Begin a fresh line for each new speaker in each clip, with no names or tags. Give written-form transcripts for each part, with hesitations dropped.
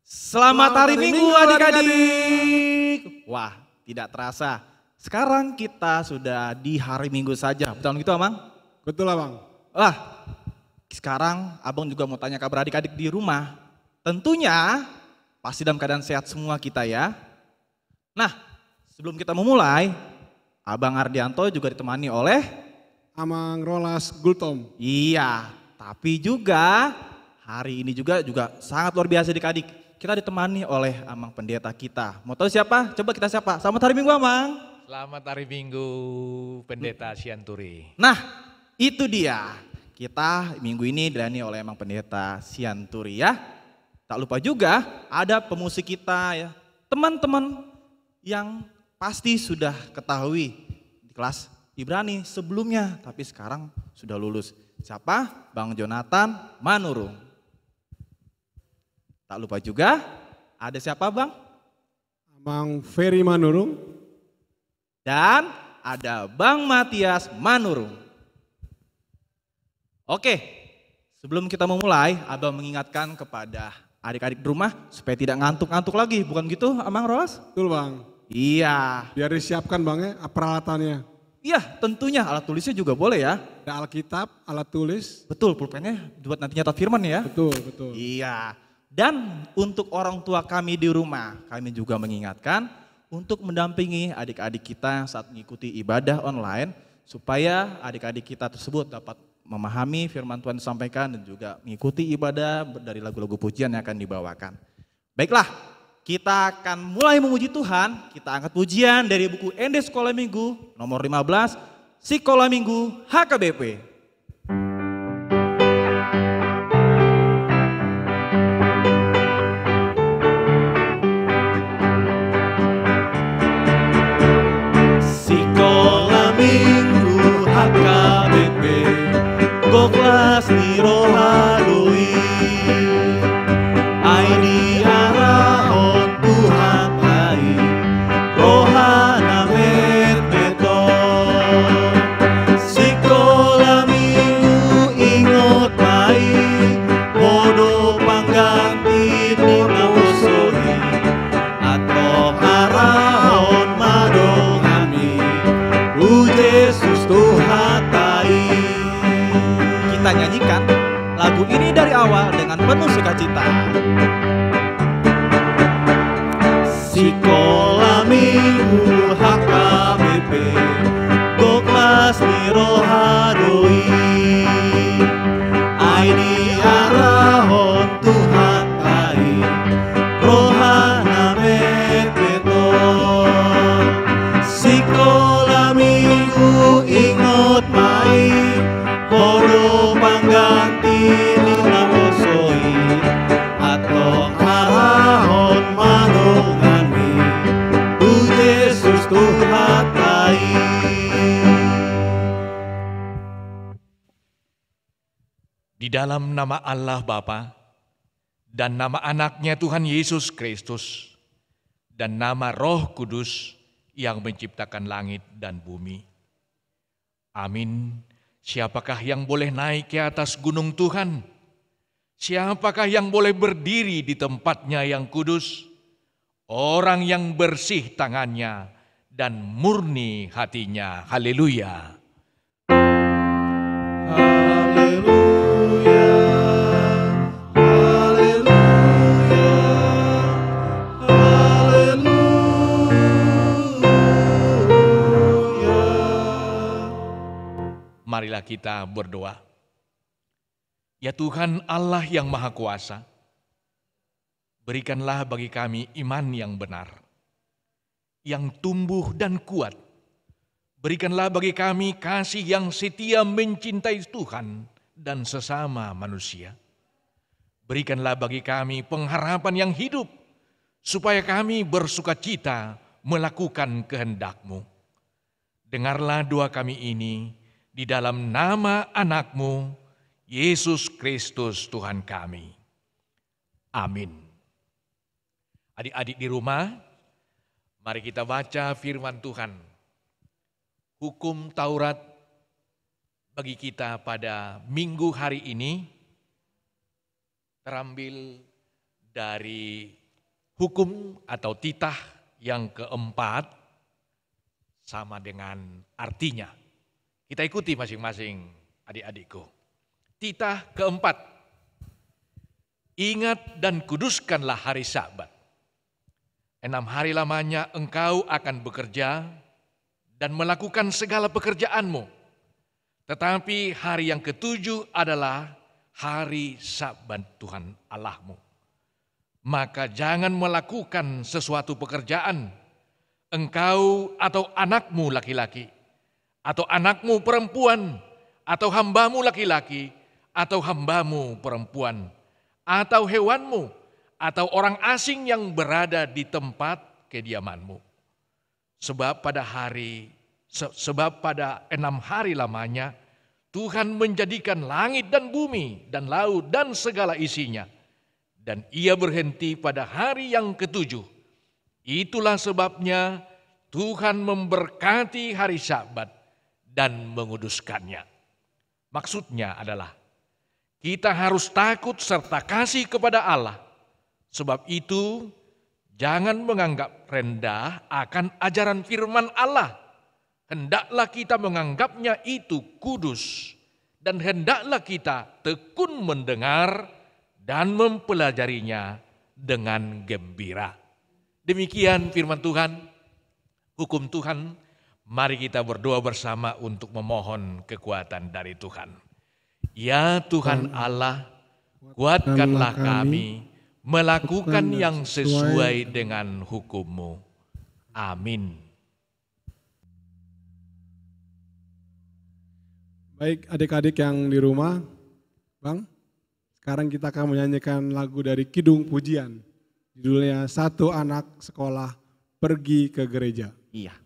Selamat hari Minggu adik-adik. Wah, tidak terasa. Sekarang kita sudah di hari Minggu saja. Betul gitu, Abang?
Betul, Abang.
Wah, sekarang Abang juga mau tanya kabar adik-adik di rumah. Tentunya pasti dalam keadaan sehat semua kita ya. Nah, sebelum kita memulai, Abang Ardianto juga ditemani oleh
Amang Rolas Gultom.
Iya, tapi juga hari ini juga sangat luar biasa adik-adik. Kita ditemani oleh Amang Pendeta kita. Mau tahu siapa? Coba kita siapa? Selamat hari Minggu, Amang.
Selamat hari Minggu, Pendeta Sianturi.
Nah, itu dia. Kita minggu ini dilayani oleh Amang Pendeta Sianturi ya. Tak lupa juga ada pemusik kita ya. Teman-teman yang pasti sudah ketahui di kelas Ibrani sebelumnya, tapi sekarang sudah lulus. Siapa? Bang Jonathan Manurung. Tak lupa juga ada siapa, Bang?
Amang Ferry Manurung.
Dan ada Bang Matias Manurung. Oke, sebelum kita memulai, Abang mengingatkan kepada adik-adik di rumah supaya tidak ngantuk-ngantuk lagi, bukan gitu, Amang Rolas?
Betul, Bang.
Iya.
Biar disiapkan, Bang, ya peralatannya.
Iya, tentunya alat tulisnya juga boleh ya.
Ada Alkitab, alat tulis.
Betul, pulpennya buat nanti nyatat firman ya.
Betul, betul.
Iya. Dan untuk orang tua kami di rumah, kami juga mengingatkan untuk mendampingi adik-adik kita saat mengikuti ibadah online supaya adik-adik kita tersebut dapat memahami firman Tuhan disampaikan dan juga mengikuti ibadah dari lagu-lagu pujian yang akan dibawakan. Baiklah, kita akan mulai memuji Tuhan. Kita angkat pujian dari buku ND Sekolah Minggu nomor 15, Sekolah Minggu HKBP. Sekolah Minggu HKBP, Goklas ni rohalui, ai diarahon Tuhan ai, rohana meton. Sekolah Minggu ingot mai, modo pangganti nina usoi, atau arahon madongami, Yesus Tuhan tai. Kita nyanyikan lagu ini dari awal dengan penuh sukacita. Sekolah Minggu HKBP, Goklas ni rohadoi, ai diarahon Tuhan tai, rohana meton. Sekolah Minggu ingot mai, modo pangganti nina osoi, atau arahon manongami, Yesus Tuhan tai.
Di dalam nama Allah Bapa dan nama anaknya Tuhan Yesus Kristus dan nama Roh Kudus yang menciptakan langit dan bumi. Amin. Siapakah yang boleh naik ke atas gunung Tuhan? Siapakah yang boleh berdiri di tempatnya yang kudus? Orang yang bersih tangannya dan murni hatinya. Haleluya.
Haleluya, haleluya, haleluya.
Marilah kita berdoa. Ya Tuhan Allah yang Maha Kuasa, berikanlah bagi kami iman yang benar, yang tumbuh dan kuat. Berikanlah bagi kami kasih yang setia mencintai Tuhan dan sesama manusia. Berikanlah bagi kami pengharapan yang hidup, supaya kami bersukacita melakukan kehendak-Mu. Dengarlah doa kami ini di dalam nama anak-Mu, Yesus Kristus Tuhan kami. Amin. Adik-adik di rumah, mari kita baca firman Tuhan. Hukum Taurat bagi kita pada minggu hari ini terambil dari hukum atau titah yang keempat sama dengan artinya. Kita ikuti masing-masing adik-adikku. Titah keempat. Ingat dan kuduskanlah hari Sabat. 6 hari lamanya engkau akan bekerja dan melakukan segala pekerjaanmu. Tetapi hari yang ketujuh adalah hari Sabat Tuhan Allahmu. Maka jangan melakukan sesuatu pekerjaan, engkau atau anakmu laki-laki, atau anakmu perempuan, atau hambamu laki-laki, atau hambamu perempuan, atau hewanmu, atau orang asing yang berada di tempat kediamanmu. Sebab pada 6 hari lamanya Tuhan menjadikan langit dan bumi dan laut dan segala isinya. Dan ia berhenti pada hari yang ketujuh. Itulah sebabnya Tuhan memberkati hari Sabat dan menguduskannya. Maksudnya adalah kita harus takut serta kasih kepada Allah. Sebab itu jangan menganggap rendah akan ajaran firman Allah. Hendaklah kita menganggapnya itu kudus. Dan hendaklah kita tekun mendengar dan mempelajarinya dengan gembira. Demikian firman Tuhan, hukum Tuhan. Mari kita berdoa bersama untuk memohon kekuatan dari Tuhan. Ya Tuhan Allah, kuatkanlah kami melakukan yang sesuai dengan hukum-Mu. Amin.
Baik adik-adik yang di rumah, Bang, sekarang kita akan menyanyikan lagu dari Kidung Pujian. Judulnya Satu Anak Sekolah Pergi ke Gereja.
Iya.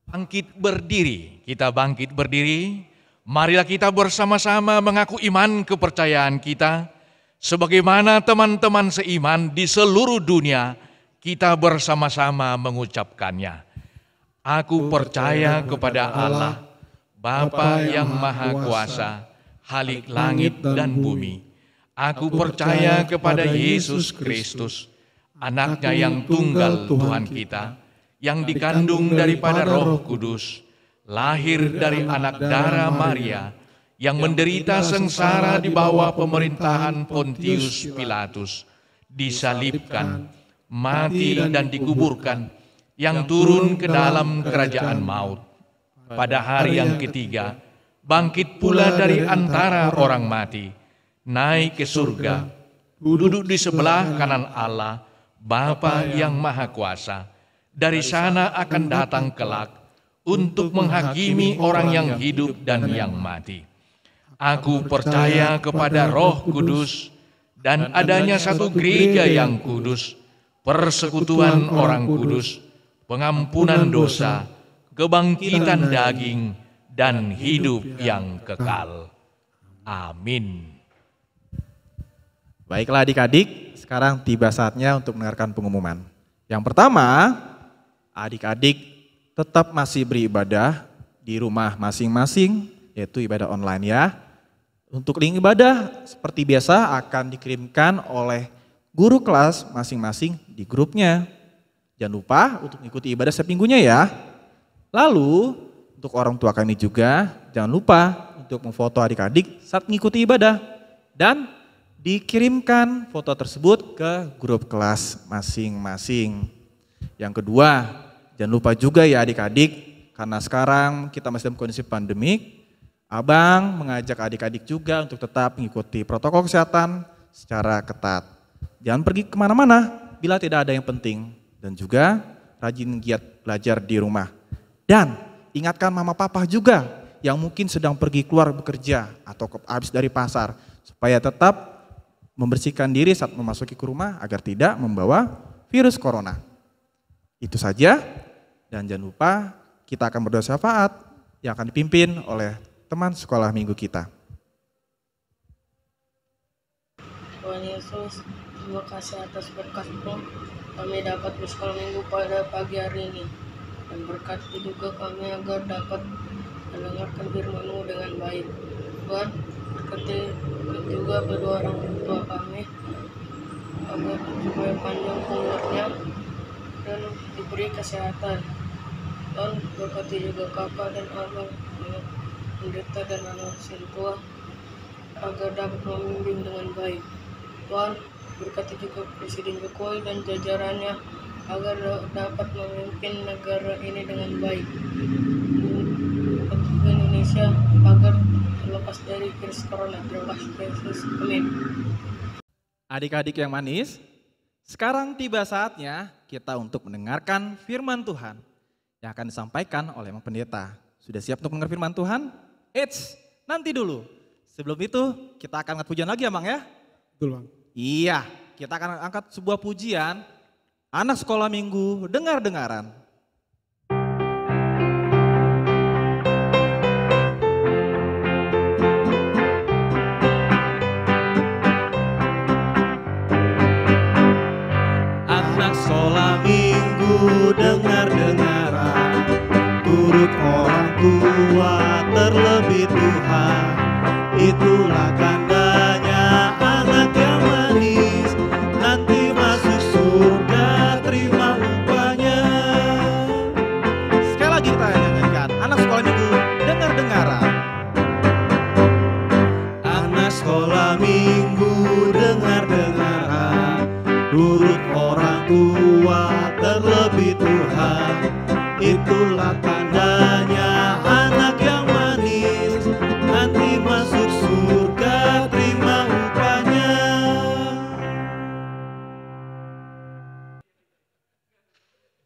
Bangkit berdiri, kita bangkit berdiri. Marilah kita bersama-sama mengaku iman kepercayaan kita. Sebagaimana teman-teman seiman di seluruh dunia, kita bersama-sama mengucapkannya. Aku percaya kepada Allah, Bapa yang Maha Kuasa, Khalik langit dan bumi. Aku percaya kepada Yesus Kristus, Anaknya yang tunggal Tuhan kita, yang dikandung daripada Roh Kudus, lahir dari anak darah Maria, yang menderita sengsara di bawah pemerintahan Pontius Pilatus, disalibkan, mati dan dikuburkan, yang turun ke dalam kerajaan maut. Pada hari yang ketiga, bangkit pula dari antara orang mati, naik ke surga, duduk di sebelah kanan Allah, Bapa yang Maha Kuasa. Dari sana akan datang kelak untuk menghakimi orang yang hidup dan yang mati. Aku percaya kepada Roh Kudus dan adanya satu gereja yang kudus, persekutuan orang kudus, pengampunan dosa, kebangkitan daging, dan hidup yang kekal. Amin.
Baiklah adik-adik, sekarang tiba saatnya untuk mendengarkan pengumuman. Yang pertama, adik-adik tetap masih beribadah di rumah masing-masing, yaitu ibadah online ya. Untuk link ibadah seperti biasa akan dikirimkan oleh guru kelas masing-masing di grupnya. Jangan lupa untuk mengikuti ibadah setiap minggunya ya. Lalu untuk orang tua kami juga jangan lupa untuk memfoto adik-adik saat mengikuti ibadah dan dikirimkan foto tersebut ke grup kelas masing-masing. Yang kedua, jangan lupa juga ya adik-adik, karena sekarang kita masih dalam kondisi pandemik, Abang mengajak adik-adik juga untuk tetap mengikuti protokol kesehatan secara ketat. Jangan pergi kemana-mana bila tidak ada yang penting, dan juga rajin giat belajar di rumah. Dan ingatkan mama papa juga yang mungkin sedang pergi keluar bekerja atau habis dari pasar, supaya tetap membersihkan diri saat memasuki ke rumah agar tidak membawa virus corona. Itu saja, dan jangan lupa kita akan berdoa syafaat yang akan dipimpin oleh teman sekolah minggu kita.
Tuhan Yesus, terima kasih atas berkat-Mu kami dapat bersekolah minggu pada pagi hari ini. Dan berkati juga kami agar dapat mendengarkan firman-Mu dengan baik. Tuhan, berkati juga kedua orang tua kami agar supaya panjang umurnya dan diberi kesehatan. Tuhan, berkati juga kakak dan abang, pendeta dan anak sintua agar dapat membimbing dengan baik. Tuhan, berkati juga Presiden Jokowi dan jajarannya agar dapat memimpin negara ini dengan baik. Berkati juga Indonesia agar terlepas dari virus corona. Terima kasih Yesus. Amin.
Adik-adik yang manis, sekarang tiba saatnya kita untuk mendengarkan firman Tuhan yang akan disampaikan oleh Mang Pendeta. Sudah siap untuk mendengar firman Tuhan? Eits, nanti dulu. Sebelum itu kita akan angkat pujian lagi ya Bang ya?
Betul Bang.
Iya, kita akan angkat sebuah pujian, anak sekolah minggu dengar-dengaran. Anak sekolah minggu dengar-dengaran, turut orang tua terlebih Tuhan, itulah tandanya anak yang manis, nanti masuk surga terima upahnya. Sekali lagi kita nyanyikan, anak sekolah minggu dengar-dengaran. Anak sekolah minggu dengar-dengaran, turut orang tua terlebih Tuhan, itulah tandanya anak yang manis, nanti masuk surga terima upahnya.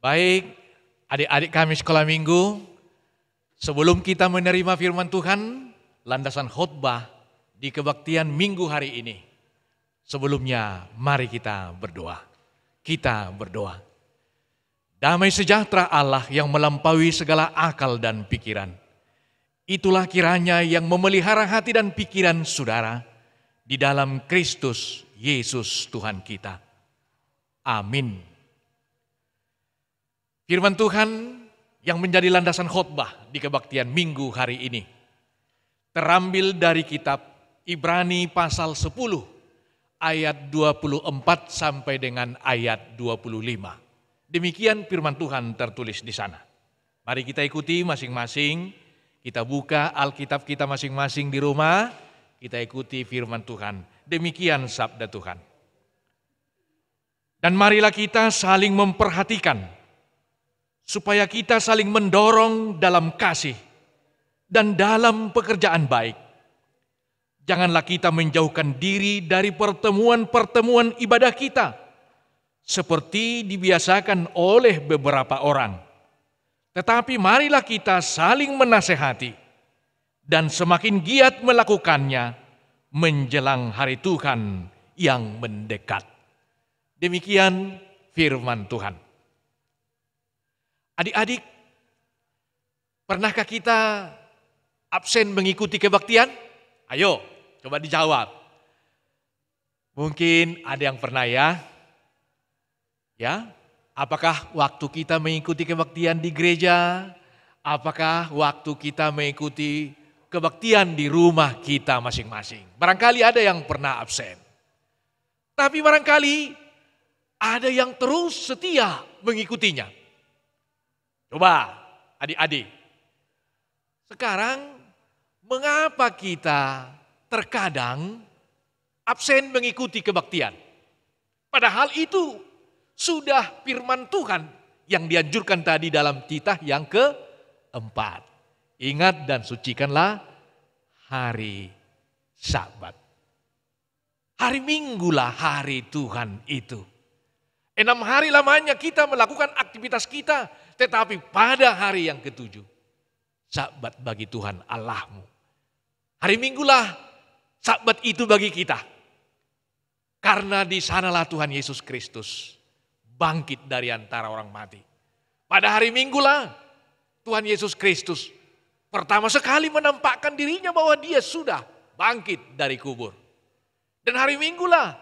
Baik, adik-adik kami sekolah minggu, sebelum kita menerima firman Tuhan, landasan khotbah di kebaktian minggu hari ini. Sebelumnya, mari kita berdoa. Kita berdoa. Damai sejahtera Allah yang melampaui segala akal dan pikiran, itulah kiranya yang memelihara hati dan pikiran saudara di dalam Kristus Yesus Tuhan kita. Amin. Firman Tuhan yang menjadi landasan khotbah di kebaktian minggu hari ini terambil dari kitab Ibrani pasal 10 ayat 24 sampai dengan ayat 25. Demikian firman Tuhan tertulis di sana. Mari kita ikuti masing-masing. Kita buka Alkitab kita masing-masing di rumah. Kita ikuti firman Tuhan. Demikian sabda Tuhan. Dan marilah kita saling memperhatikan, supaya kita saling mendorong dalam kasih dan dalam pekerjaan baik. Janganlah kita menjauhkan diri dari pertemuan-pertemuan ibadah kita, seperti dibiasakan oleh beberapa orang. Tetapi marilah kita saling menasehati, dan semakin giat melakukannya menjelang hari Tuhan yang mendekat. Demikian firman Tuhan. Adik-adik, pernahkah kita absen mengikuti kebaktian? Ayo, coba dijawab. Mungkin ada yang pernah ya. Ya, apakah waktu kita mengikuti kebaktian di gereja? Apakah waktu kita mengikuti kebaktian di rumah kita masing-masing? Barangkali ada yang pernah absen. Tapi barangkali ada yang terus setia mengikutinya. Coba adik-adik, sekarang mengapa kita terkadang absen mengikuti kebaktian? Padahal itu sudah firman Tuhan yang dianjurkan tadi dalam titah yang keempat. Ingat dan sucikanlah hari Sabat. Hari Minggulah hari Tuhan itu. 6 hari lamanya kita melakukan aktivitas kita, tetapi pada hari yang ke-7, Sabat bagi Tuhan Allahmu. Hari Minggulah Sabat itu bagi kita. Karena di sanalah Tuhan Yesus Kristus bangkit dari antara orang mati. Pada hari Minggulah Tuhan Yesus Kristus pertama sekali menampakkan dirinya bahwa dia sudah bangkit dari kubur. Dan hari Minggulah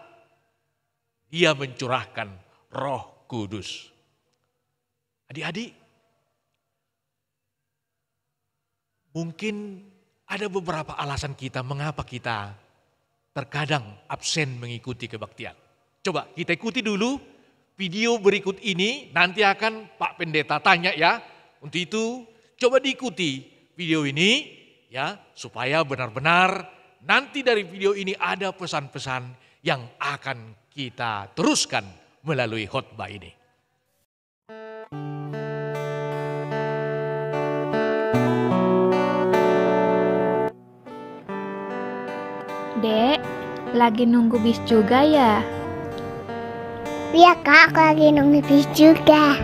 dia mencurahkan Roh Kudus. Adik-adik, mungkin ada beberapa alasan kita mengapa kita terkadang absen mengikuti kebaktian. Coba kita ikuti dulu video berikut ini, nanti akan Pak Pendeta tanya ya. Untuk itu coba diikuti video ini ya, supaya benar-benar nanti dari video ini ada pesan-pesan yang akan kita teruskan melalui khotbah ini.
Dek, lagi nunggu bis juga ya?
Iya kak, aku lagi nunggu bis juga.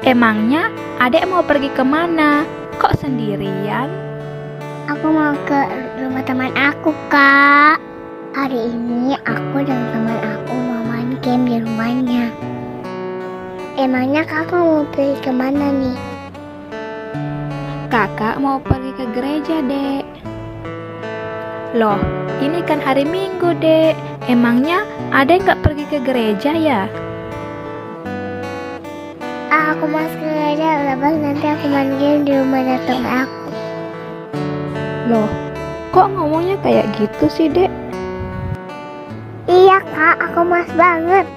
Emangnya adek mau pergi kemana? Kok sendirian?
Aku mau ke rumah teman aku kak. Hari ini aku dan teman aku mau main game di rumahnya. Emangnya kakak mau pergi kemana nih?
Kakak mau pergi ke gereja, Dek. Loh, ini kan hari Minggu, Dek. Emangnya adek nggak pergi ke gereja ya?
Aku mau ke gereja, lepas nanti aku main game di rumahnya teman aku.
Loh, kok ngomongnya kayak gitu sih, Dek?
Iya kak, aku mas banget.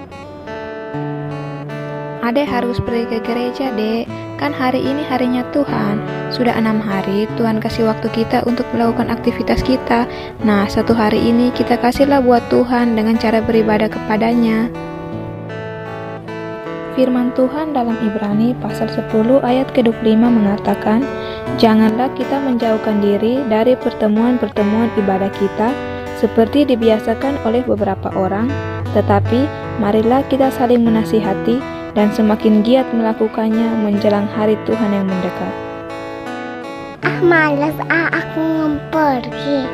Adek harus pergi ke gereja, Dek. Kan hari ini harinya Tuhan. Sudah 6 hari Tuhan kasih waktu kita untuk melakukan aktivitas kita. Nah, 1 hari ini kita kasihlah buat Tuhan dengan cara beribadah kepadanya. Firman Tuhan dalam Ibrani pasal 10 ayat ke-25 mengatakan, janganlah kita menjauhkan diri dari pertemuan-pertemuan ibadah kita seperti dibiasakan oleh beberapa orang, tetapi marilah kita saling menasihati dan semakin giat melakukannya menjelang hari Tuhan yang mendekat.
Malas aku mau pergi.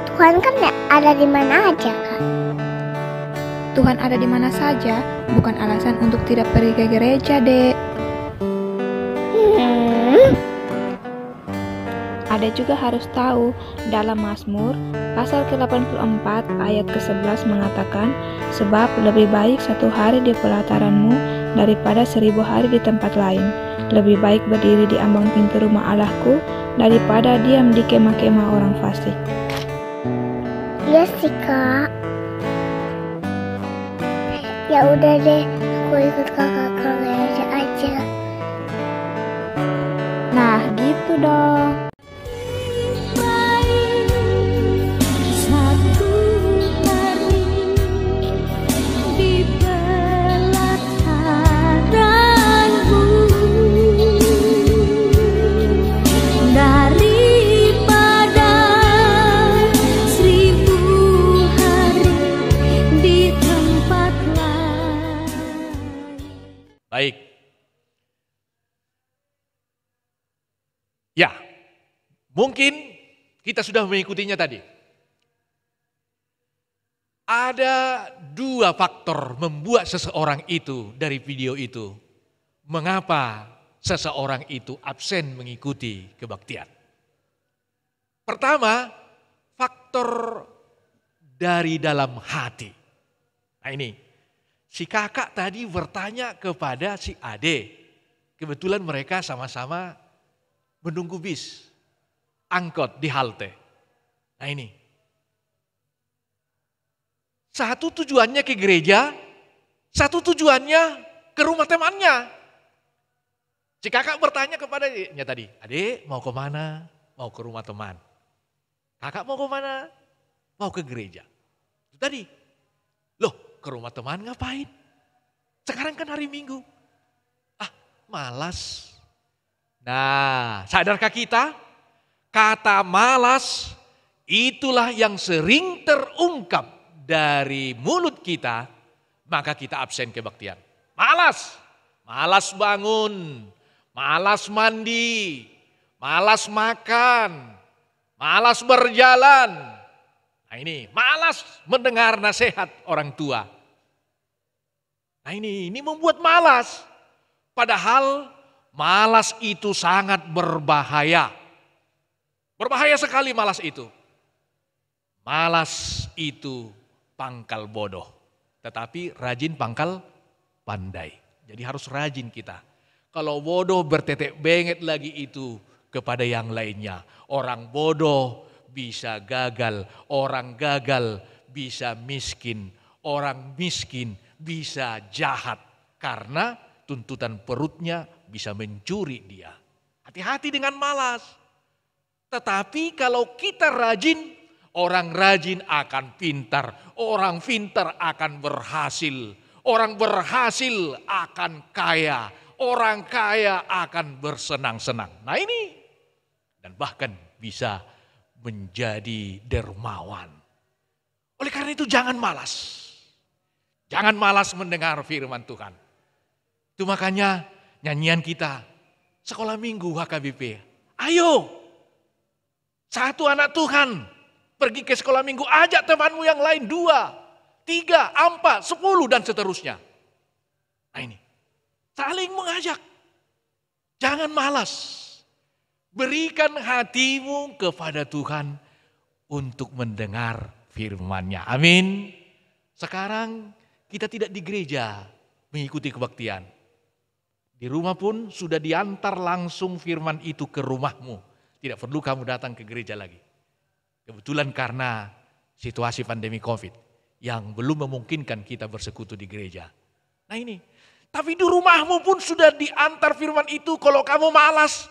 Tuhan kan ada di mana aja kak?
Tuhan ada di mana saja, bukan alasan untuk tidak pergi ke gereja, Dek. Ada juga harus tahu, dalam Mazmur pasal ke-84 ayat ke-11 mengatakan, sebab lebih baik 1 hari di pelataranmu daripada 1000 hari di tempat lain. Lebih baik berdiri di ambang pintu rumah Allahku daripada diam di kemah-kemah orang fasik.
Iya sih kak. Ya udah deh, aku aku ikut kakak ke gereja aja.
Nah, gitu dong.
Baik. Ya, mungkin kita sudah mengikutinya tadi. Ada dua faktor membuat seseorang itu dari video itu. Mengapa seseorang itu absen mengikuti kebaktian? Pertama, faktor dari dalam hati. Nah ini, si kakak tadi bertanya kepada si ade. Kebetulan mereka sama-sama menunggu bis, angkot di halte. Nah ini, satu tujuannya ke gereja, satu tujuannya ke rumah temannya. Si kakak bertanya kepada adiknya tadi, adik mau kemana? Mau ke rumah teman. Kakak mau kemana? Mau ke gereja. Itu tadi, loh ke rumah teman ngapain? Sekarang kan hari Minggu. Ah malas. Nah sadarkah kita? Kata malas itulah yang sering terungkap dari mulut kita, maka kita absen kebaktian. Malas, malas bangun, malas mandi, malas makan, malas berjalan. Nah ini malas mendengar nasihat orang tua. Nah ini membuat malas. Padahal malas itu sangat berbahaya. Berbahaya sekali malas itu. Malas itu pangkal bodoh. Tetapi rajin pangkal pandai. Jadi harus rajin kita. Kalau bodoh bertetek bengek lagi itu kepada yang lainnya. Orang bodoh bisa gagal, orang gagal bisa miskin, orang miskin bisa jahat karena tuntutan perutnya bisa mencuri dia. Hati-hati dengan malas. Tetapi kalau kita rajin, orang rajin akan pintar, orang pintar akan berhasil, orang berhasil akan kaya, orang kaya akan bersenang-senang. Nah ini, dan bahkan bisa menjadi dermawan. Oleh karena itu jangan malas. Jangan malas mendengar firman Tuhan. Itu makanya nyanyian kita, sekolah minggu HKBP. Ayo, satu anak Tuhan pergi ke sekolah minggu, ajak temanmu yang lain 2, 3, 4, 10 dan seterusnya. Nah ini, saling mengajak. Jangan malas. Berikan hatimu kepada Tuhan untuk mendengar firman-Nya. Amin. Sekarang kita tidak di gereja mengikuti kebaktian. Di rumah pun sudah diantar langsung firman itu ke rumahmu. Tidak perlu kamu datang ke gereja lagi. Kebetulan karena situasi pandemi COVID yang belum memungkinkan kita bersekutu di gereja. Nah ini, tapi di rumahmu pun sudah diantar firman itu. Kalau kamu malas,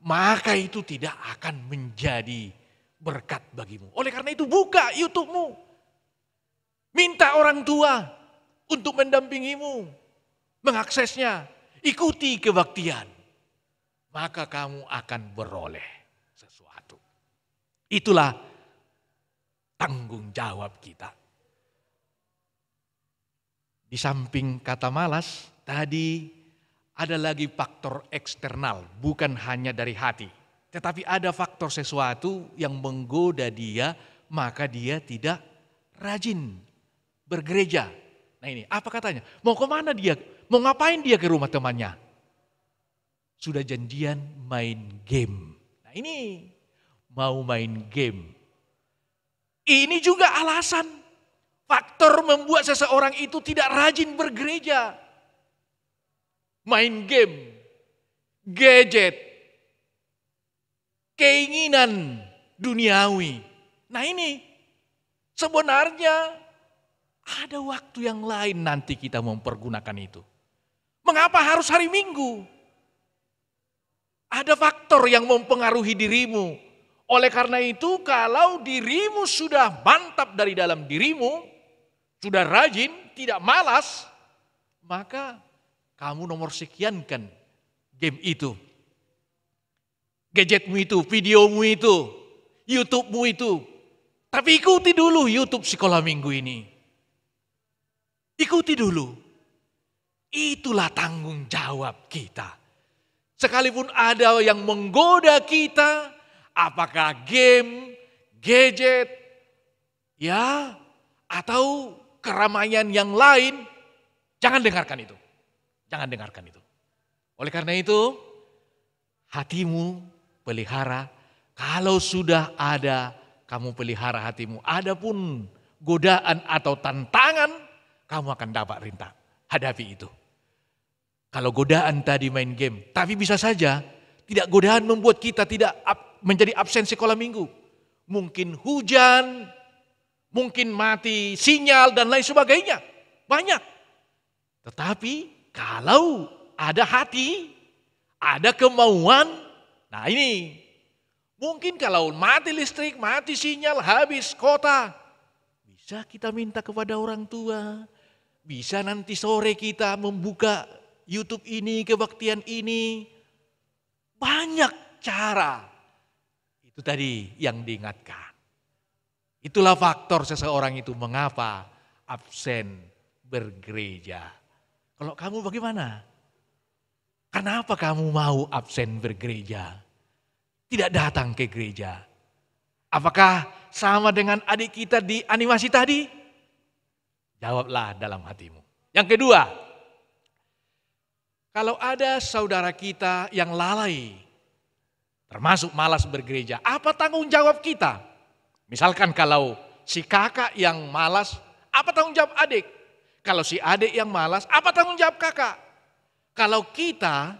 maka itu tidak akan menjadi berkat bagimu. Oleh karena itu buka YouTube-mu. Minta orang tua untuk mendampingimu, mengaksesnya. Ikuti kebaktian. Maka kamu akan beroleh sesuatu. Itulah tanggung jawab kita. Di samping kata malas, tadi ada lagi faktor eksternal, bukan hanya dari hati. Tetapi ada faktor sesuatu yang menggoda dia, maka dia tidak rajin bergereja. Nah ini, apa katanya? Mau kemana dia? Mau ngapain dia ke rumah temannya? Sudah janjian main game. Nah ini, mau main game. Ini juga alasan, faktor membuat seseorang itu tidak rajin bergereja. Main game, gadget, keinginan duniawi. Nah ini sebenarnya ada waktu yang lain nanti kita mempergunakan itu. Mengapa harus hari Minggu? Ada faktor yang mempengaruhi dirimu. Oleh karena itu, kalau dirimu sudah mantap dari dalam dirimu, sudah rajin, tidak malas, maka kamu nomor sekiankan game itu. Gadgetmu itu, videomu itu, YouTube-mu itu. Tapi ikuti dulu YouTube Sekolah Minggu ini. Ikuti dulu. Itulah tanggung jawab kita. Sekalipun ada yang menggoda kita, apakah game, gadget, ya, atau keramaian yang lain, jangan dengarkan itu. Jangan dengarkan itu. Oleh karena itu, hatimu pelihara. Kalau sudah ada, kamu pelihara hatimu. Adapun godaan atau tantangan, kamu akan dapat rintak. Hadapi itu. Kalau godaan tadi main game, tapi bisa saja tidak godaan membuat kita tidak menjadi absen sekolah minggu. Mungkin hujan, mungkin mati sinyal dan lain sebagainya. Banyak. Tetapi kalau ada hati, ada kemauan, nah ini. Mungkin kalau mati listrik, mati sinyal, habis kota. Bisa kita minta kepada orang tua. Bisa nanti sore kita membuka YouTube ini, kebaktian ini. Banyak cara. Itu tadi yang diingatkan. Itulah faktor seseorang itu mengapa absen bergereja. Kalau kamu bagaimana? Kenapa kamu mau absen bergereja? Tidak datang ke gereja. Apakah sama dengan adik kita di animasi tadi? Jawablah dalam hatimu. Yang kedua, kalau ada saudara kita yang lalai, termasuk malas bergereja, apa tanggung jawab kita? Misalkan kalau si kakak yang malas, apa tanggung jawab adik? Kalau si adik yang malas, apa tanggung jawab kakak? Kalau kita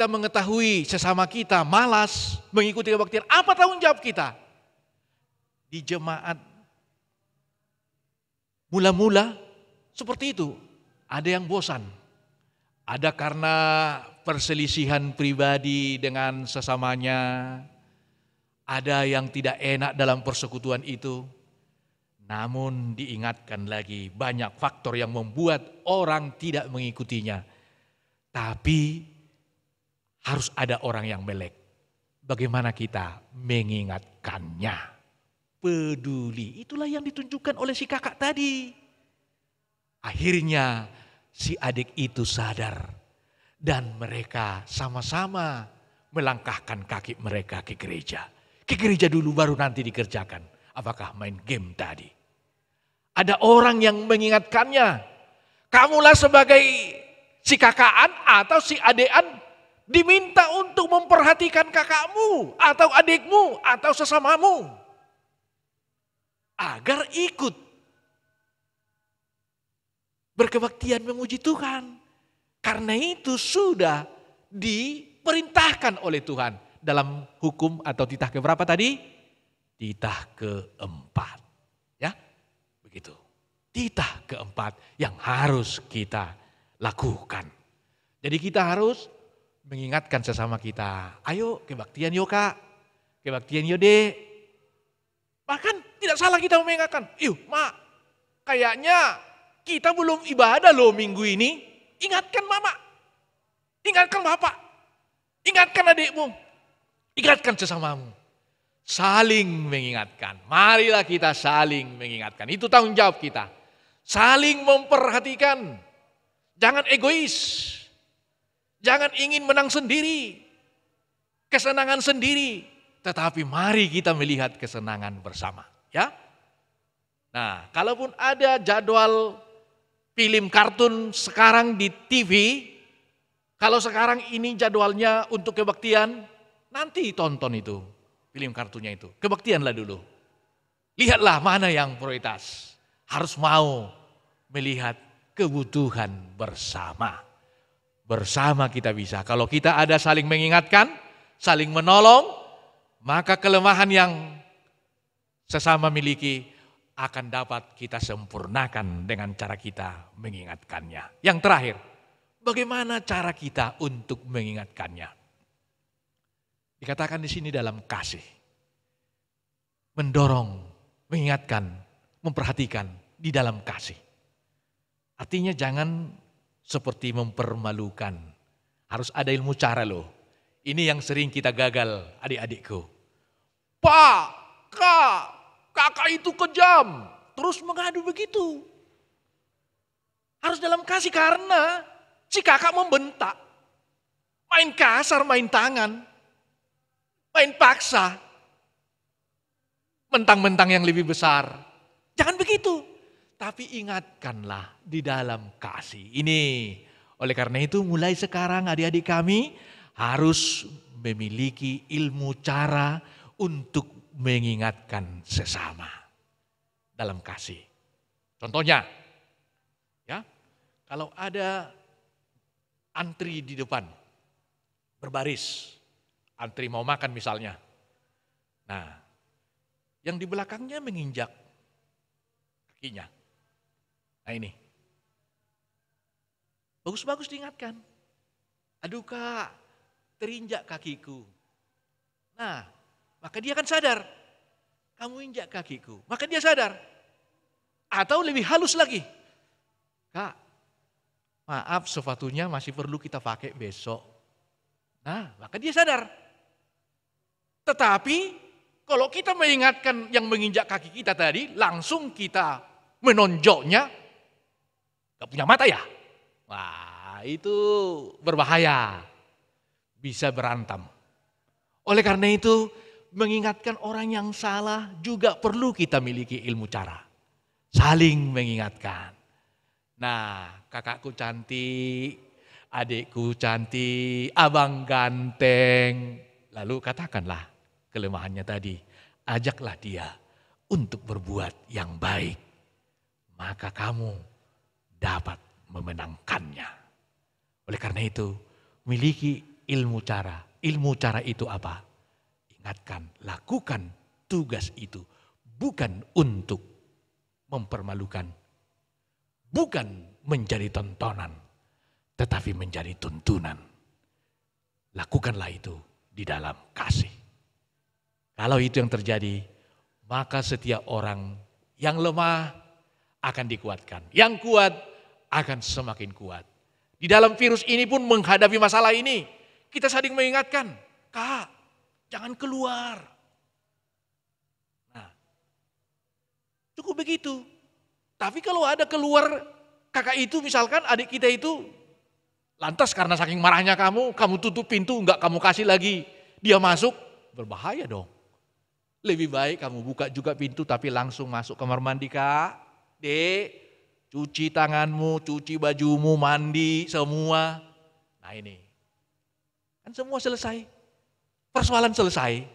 mengetahui sesama kita malas mengikuti kebaktian, apa tanggung jawab kita? Di jemaat mula-mula seperti itu, ada yang bosan. Ada karena perselisihan pribadi dengan sesamanya, ada yang tidak enak dalam persekutuan itu. Namun diingatkan lagi banyak faktor yang membuat orang tidak mengikutinya. Tapi harus ada orang yang melek. Bagaimana kita mengingatkannya? Peduli, itulah yang ditunjukkan oleh si kakak tadi. Akhirnya si adik itu sadar dan mereka sama-sama melangkahkan kaki mereka ke gereja. Ke gereja dulu baru nanti dikerjakan. Apakah main game tadi? Ada orang yang mengingatkannya. Kamulah sebagai si kakaan atau si adean diminta untuk memperhatikan kakakmu atau adikmu atau sesamamu. Agar ikut berkebaktian memuji Tuhan. Karena itu sudah diperintahkan oleh Tuhan dalam hukum atau titah keberapa tadi? Titah keempat. Ya, begitu. Titah keempat yang harus kita lakukan. Jadi kita harus mengingatkan sesama kita. Ayo kebaktian yuk kak, kebaktian yuk dek. Bahkan tidak salah kita mengingatkan. Mak, kayaknya kita belum ibadah loh minggu ini. Ingatkan mama, ingatkan bapak, ingatkan adikmu, ingatkan sesamamu. Saling mengingatkan. Marilah kita saling mengingatkan. Itu tanggung jawab kita. Saling memperhatikan. Jangan egois. Jangan ingin menang sendiri. Kesenangan sendiri. Tetapi mari kita melihat kesenangan bersama. Ya. Nah, kalaupun ada jadwal film kartun sekarang di TV, kalau sekarang ini jadwalnya untuk kebaktian, nanti tonton itu, film kartunnya itu. Kebaktianlah dulu. Lihatlah mana yang prioritas. Harus mau melihat kebutuhan bersama. Bersama kita bisa. Kalau kita ada saling mengingatkan, saling menolong, maka kelemahan yang sesama miliki akan dapat kita sempurnakan dengan cara kita mengingatkannya. Yang terakhir, Bagaimana cara kita untuk mengingatkannya? Dikatakan di sini dalam kasih. Mendorong, mengingatkan, memperhatikan di dalam kasih. Artinya jangan seperti mempermalukan. Harus ada ilmu cara loh. Ini yang sering kita gagal adik-adikku. Pak, kakak itu kejam. Terus mengadu begitu. Harus dalam kasih karena si kakak membentak. Main kasar, main tangan. Main paksa. Mentang-mentang yang lebih besar. Jangan begitu. Tapi ingatkanlah di dalam kasih. Ini oleh karena itu mulai sekarang adik-adik kami harus memiliki ilmu cara untuk mengingatkan sesama dalam kasih. Contohnya, ya, kalau ada antri di depan, berbaris, antri mau makan misalnya. Nah, yang di belakangnya menginjak kakinya. Nah ini, bagus-bagus diingatkan. Aduh kak, terinjak kakiku. Nah, maka dia akan sadar. Kamu injak kakiku, maka dia sadar. Atau lebih halus lagi. Kak, maaf sepatunya masih perlu kita pakai besok. Nah, maka dia sadar. Tetapi kalau kita mengingatkan yang menginjak kaki kita tadi, langsung kita menonjoknya, gak punya mata ya? Wah, itu berbahaya. Bisa berantam. Oleh karena itu, mengingatkan orang yang salah juga perlu kita miliki ilmu cara. Saling mengingatkan. Nah, kakakku cantik, adikku cantik, abang ganteng. Lalu katakanlah kelemahannya tadi. Ajaklah dia untuk berbuat yang baik. Maka kamu dapat memenangkannya. Oleh karena itu, miliki ilmu cara. Ilmu cara itu apa? Ingatkan, lakukan tugas itu. Bukan untuk mempermalukan. Bukan menjadi tontonan. Tetapi menjadi tuntunan. Lakukanlah itu di dalam kasih. Kalau itu yang terjadi, maka setiap orang yang lemah akan dikuatkan. Yang kuat akan semakin kuat. Di dalam virus ini pun menghadapi masalah ini, kita saling mengingatkan, Kak, jangan keluar. Nah, cukup begitu. Tapi kalau ada keluar kakak itu misalkan adik kita itu, lantas karena saking marahnya kamu tutup pintu, enggak kamu kasih lagi, dia masuk, berbahaya dong. Lebih baik kamu buka juga pintu tapi langsung masuk kamar mandi kak. Dek, cuci tanganmu, cuci bajumu, mandi semua. Nah ini, kan semua selesai. Persoalan selesai.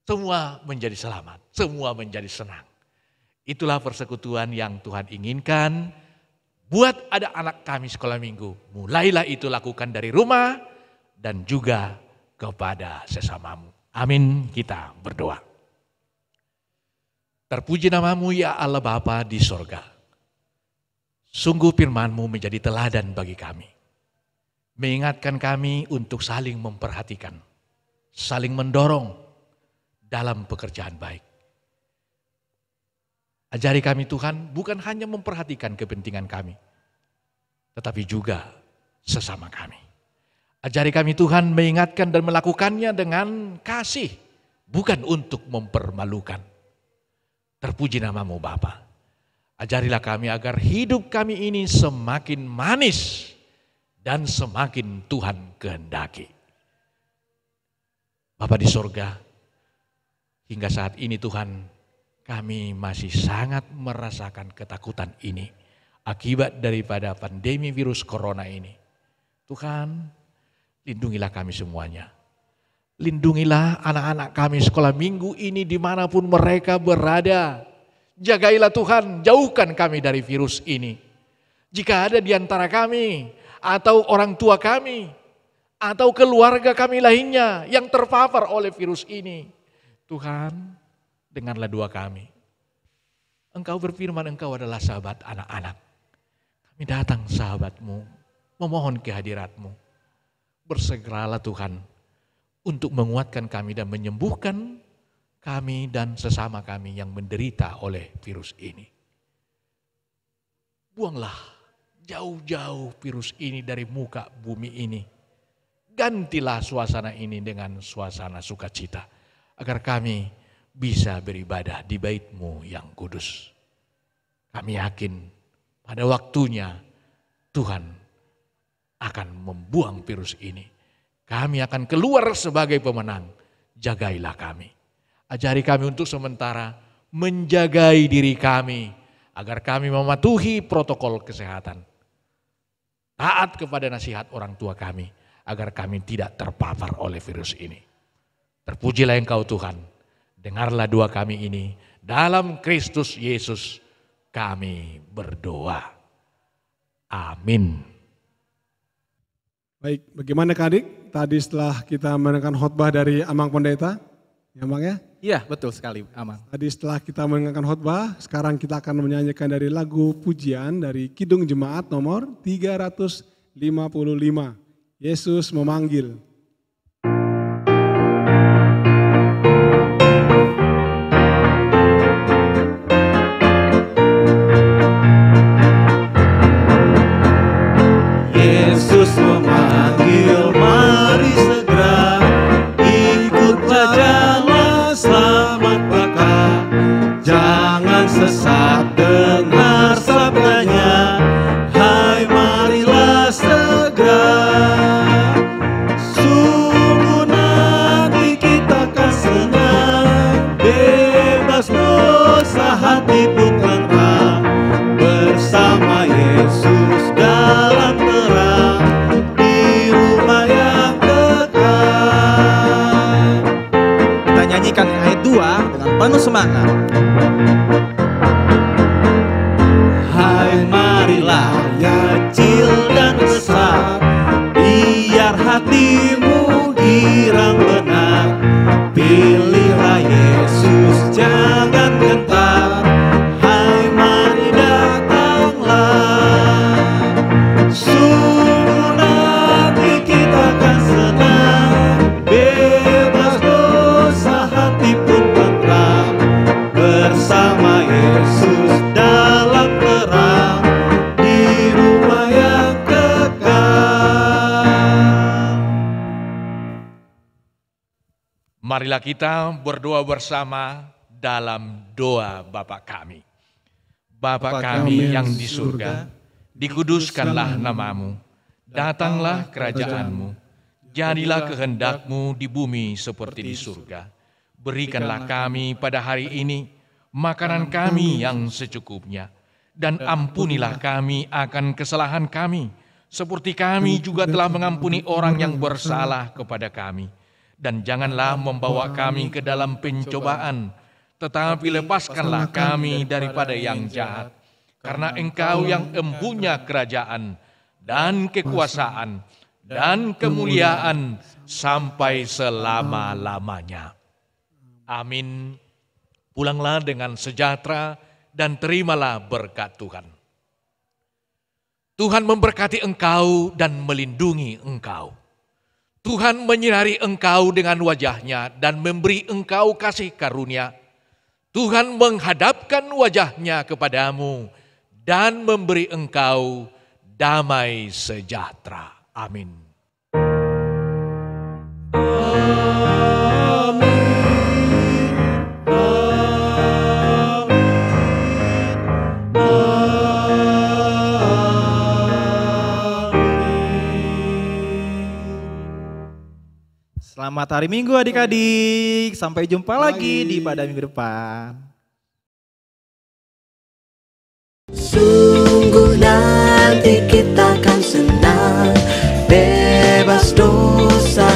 Semua menjadi selamat, semua menjadi senang. Itulah persekutuan yang Tuhan inginkan. Buat ada anak kami sekolah minggu, mulailah itu lakukan dari rumah dan juga kepada sesamamu. Amin, kita berdoa. Terpuji namamu ya Allah Bapa di sorga. Sungguh firman-Mu menjadi teladan bagi kami. Mengingatkan kami untuk saling memperhatikan, saling mendorong dalam pekerjaan baik. Ajari kami Tuhan bukan hanya memperhatikan kepentingan kami, tetapi juga sesama kami. Ajari kami Tuhan mengingatkan dan melakukannya dengan kasih, bukan untuk mempermalukan. Terpuji namamu Bapa. Ajarilah kami agar hidup kami ini semakin manis dan semakin Tuhan kehendaki. Bapa di sorga, hingga saat ini Tuhan, kami masih sangat merasakan ketakutan ini akibat daripada pandemi virus corona ini. Tuhan, lindungilah kami semuanya. Lindungilah anak-anak kami sekolah minggu ini dimanapun mereka berada. Jagailah Tuhan, jauhkan kami dari virus ini. Jika ada di antara kami, atau orang tua kami, atau keluarga kami lainnya yang terpapar oleh virus ini, Tuhan, dengarlah doa kami. Engkau berfirman, Engkau adalah sahabat anak-anak. Kami datang sahabat-Mu, memohon kehadirat-Mu. Bersegeralah Tuhan untuk menguatkan kami dan menyembuhkan kami dan sesama kami yang menderita oleh virus ini. Buanglah jauh-jauh virus ini dari muka bumi ini. Gantilah suasana ini dengan suasana sukacita, agar kami bisa beribadah di bait-Mu yang kudus. Kami yakin pada waktunya Tuhan akan membuang virus ini. Kami akan keluar sebagai pemenang. Jagailah kami. Ajari kami untuk sementara menjagai diri kami agar kami mematuhi protokol kesehatan. Taat kepada nasihat orang tua kami agar kami tidak terpapar oleh virus ini. Terpujilah Engkau Tuhan. Dengarlah doa kami ini. Dalam Kristus Yesus kami berdoa. Amin.
Baik, bagaimana Kak Adik? Tadi setelah kita mendengarkan khotbah dari Amang Pendeta, ya Amang ya?
Iya, betul sekali, Amang.
Tadi setelah kita mendengarkan khotbah, sekarang kita akan menyanyikan dari lagu pujian dari Kidung Jemaat nomor 355. Yesus memanggil.
Yesus memanggil, mari segera ikutlah jalan selamat bakal. Jangan sesat dengar sabdanya, hai marilah segera. Sungguh nanti kita akan senang, bebas dosa hati pun tenang. Bersama Yesus dalam terang, di rumah yang kekal.
Kita nyanyikan ayat 2 dengan penuh semangat.
Hai marilah yang kecil dan besar, biar hatimu girang benar. Pilihlah Yesus, jangan gentar. Hai mari datanglah. Sungguh nanti kita akan senang, bebas dosa hati pun tenang. Bersama Yesus dalam terang, di rumah yang kekal.
Marilah kita berdoa bersama dalam doa Bapa kami. Bapa kami yang di surga, dikuduskanlah namamu, datanglah kerajaan-Mu, jadilah kehendak-Mu di bumi seperti di surga. Berikanlah kami pada hari ini makanan kami yang secukupnya, dan ampunilah kami akan kesalahan kami, seperti kami juga telah mengampuni orang yang bersalah kepada kami. Dan janganlah membawa kami ke dalam pencobaan, tetapi lepaskanlah kami daripada yang jahat. Karena Engkau yang empunya kerajaan dan kekuasaan dan kemuliaan sampai selama-lamanya. Amin. Pulanglah dengan sejahtera dan terimalah berkat Tuhan. Tuhan memberkati engkau dan melindungi engkau. Tuhan menyinari engkau dengan wajah-Nya dan memberi engkau kasih karunia. Tuhan menghadapkan wajah-Nya kepadamu dan memberi engkau damai sejahtera. Amin.
Selamat hari Minggu adik-adik. Sampai jumpa lagi di ibadah minggu depan.
Sungguh nanti kita akan senang, bebas dosa